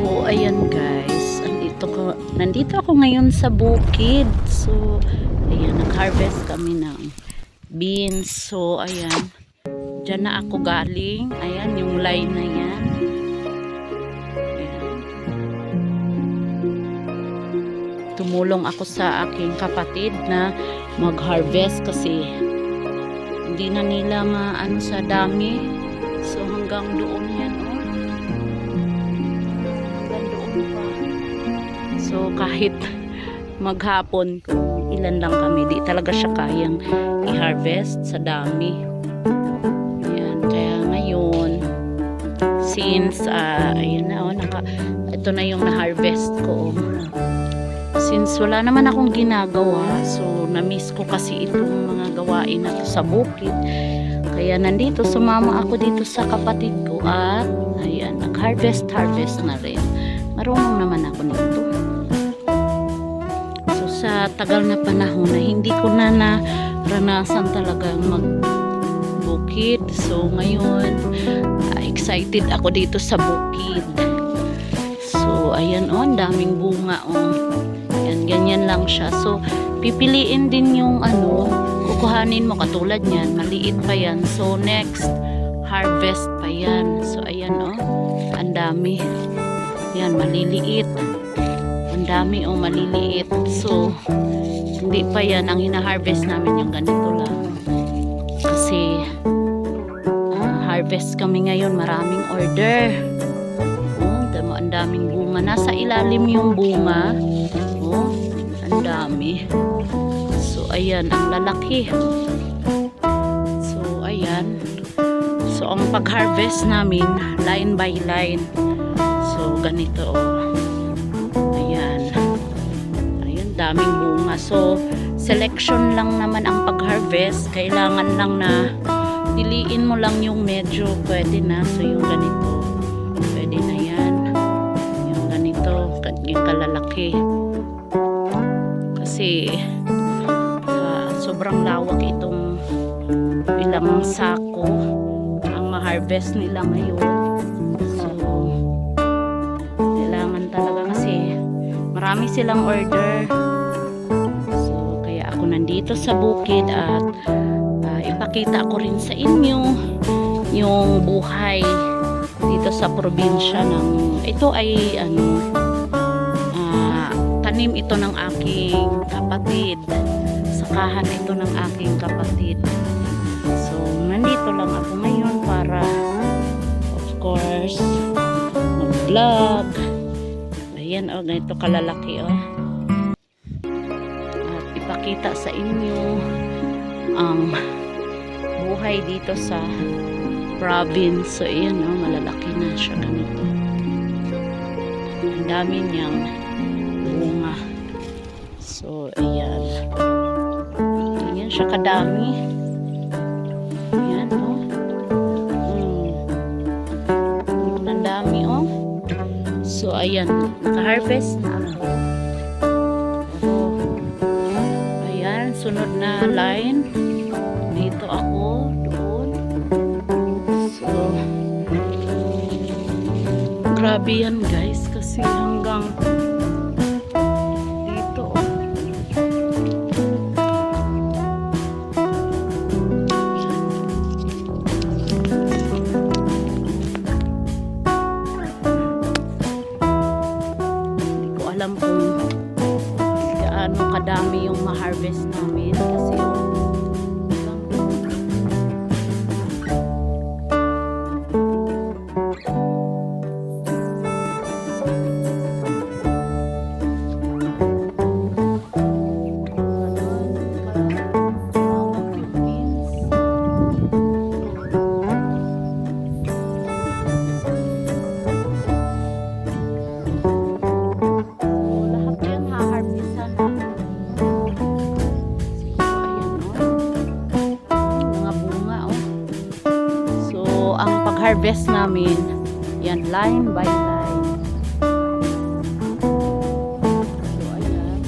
Ayan guys, nandito ako ngayon sa bukid. So, ayan, nag-harvest kami ng beans. So, ayan, dyan na ako galing. Ayan, yung line na yan. Ayan. Tumulong ako sa aking kapatid na mag-harvest kasi hindi na nila maano sa dami. So, hanggang doon yan, oh. So kahit maghapon kung ilan lang kami, di talaga siya kayang i-harvest sa dami. Ayan, kaya ngayon since ayun na, ito na yung na-harvest ko. Since wala naman akong ginagawa, so na-miss ko kasi itong mga gawain na to sa bukid. Kaya nandito, sumama ako dito sa kapatid ko at ayan, nag-harvest na rin. Marunong naman ako nito. Sa tagal na panahon na hindi ko na naranasan talagang magbukid. So ngayon excited ako dito sa bukid. So ayan, oh, ang daming bunga, oh. Ayan, ganyan lang siya. So pipiliin din yung kukuhanin mo, katulad niyan, maliit pa yan. So next harvest pa yan. So ayan, oh, ang dami. Yan, maliliit. Ang dami, oh, maliliit. So, hindi pa yan ang hina-harvest namin, yung ganito lang. Kasi, harvest kami ngayon, maraming order. Oh, ang daming bunga. Nasa ilalim yung bunga. Oh, ang dami. So, ayan, ang lalaki. So, ayan. So, ang pag-harvest namin, line by line. So, ganito, oh. Daming bunga. So, selection lang naman ang pag-harvest. Kailangan lang na piliin mo lang yung medyo pwede na. So, yung ganito. Pwede na yan. Yung ganito. Yung kalalaki. Kasi, sobrang lawak itong ilang sako ang ma-harvest nila ngayon. So, kailangan talaga kasi marami silang order. So, kaya ako nandito sa bukid at ipakita ko rin sa inyo yung buhay dito sa probinsya ng ito ay tanim ito ng aking kapatid. Sakahan ito ng aking kapatid. So, nandito lang ako ngayon para of course mag-vlog. Ayan, oh, ganito kalalaki, oh. At ipakita sa inyo ang buhay dito sa province. So, ayan, oh, malalaki na siya ganito. Ang dami niyang bunga. So, ayan. Ayan siya kadami. Ayan, oh. Ang dami, oh. So, ayan, naka-harvest na ako. Ayan, sunod na line. Dito ako, doon. So, grabe yan guys, kasi hanggang dito, oh. Alam kung gaano kadami yung ma-harvest namin kasi harvest namin yan line by line. So ayan,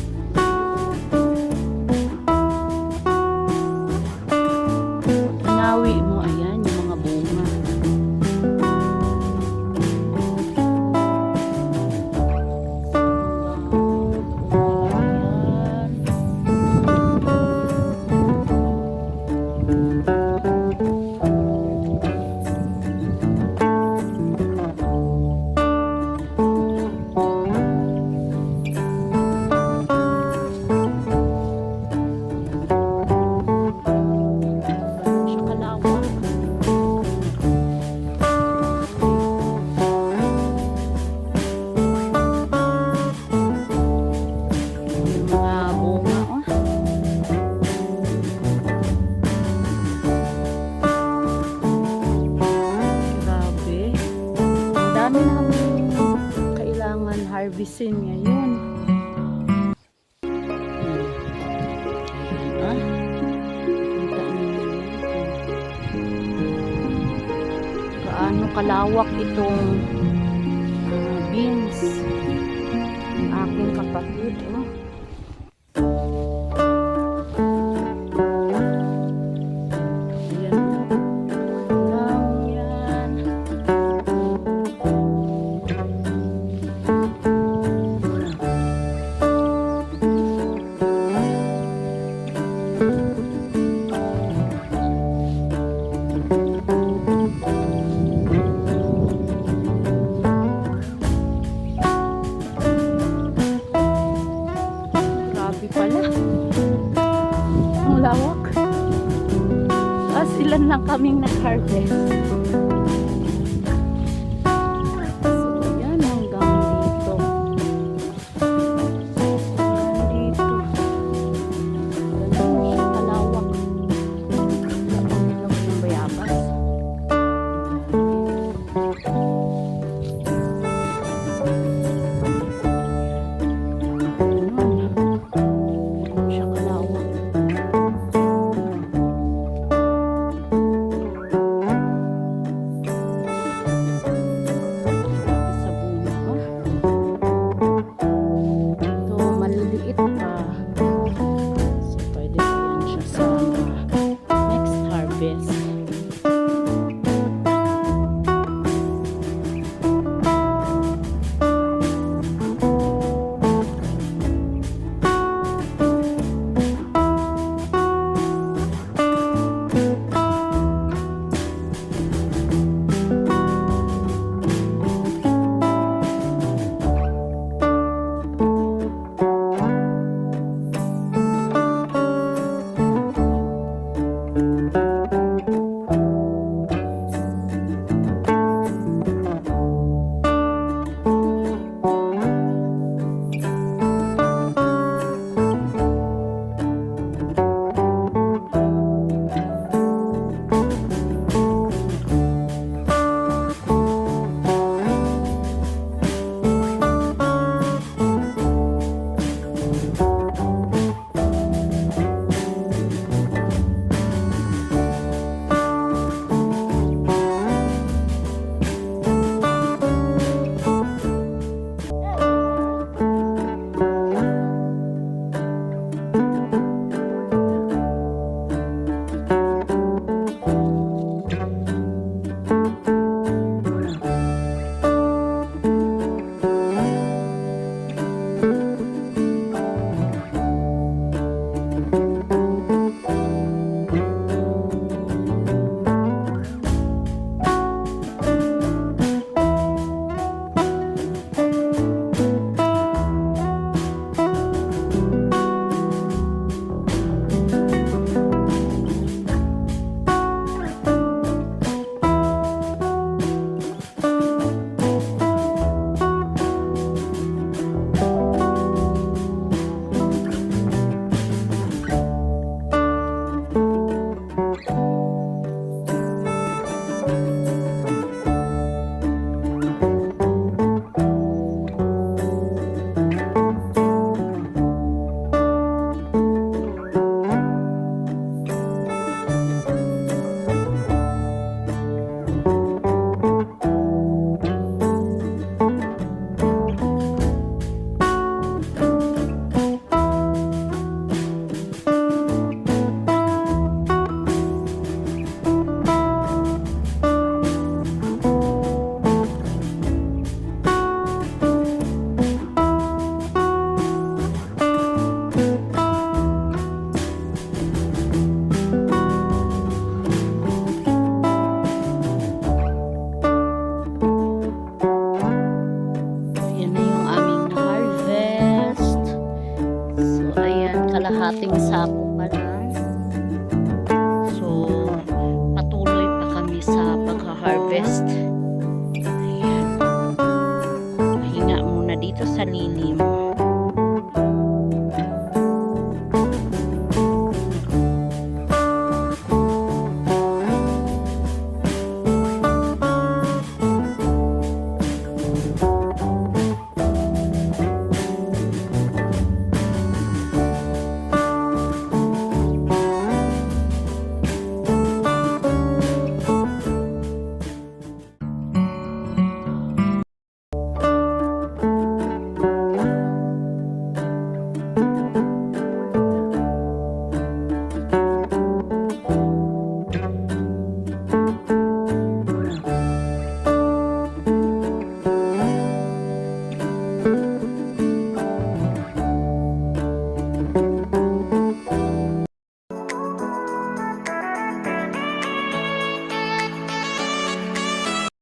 inawi mo, ayan yung mga bunga. harvestin ngayon. Ayan, kita ninyo yan. Gaano kalawak itong beans. Aking kapatid, oh. Lawak. Ilan lang kaming nag-harvest. So, yan hanggang dito. Hanggang dito. Ganun siya kalawak. Lawak ng bayabas. kalahating sako.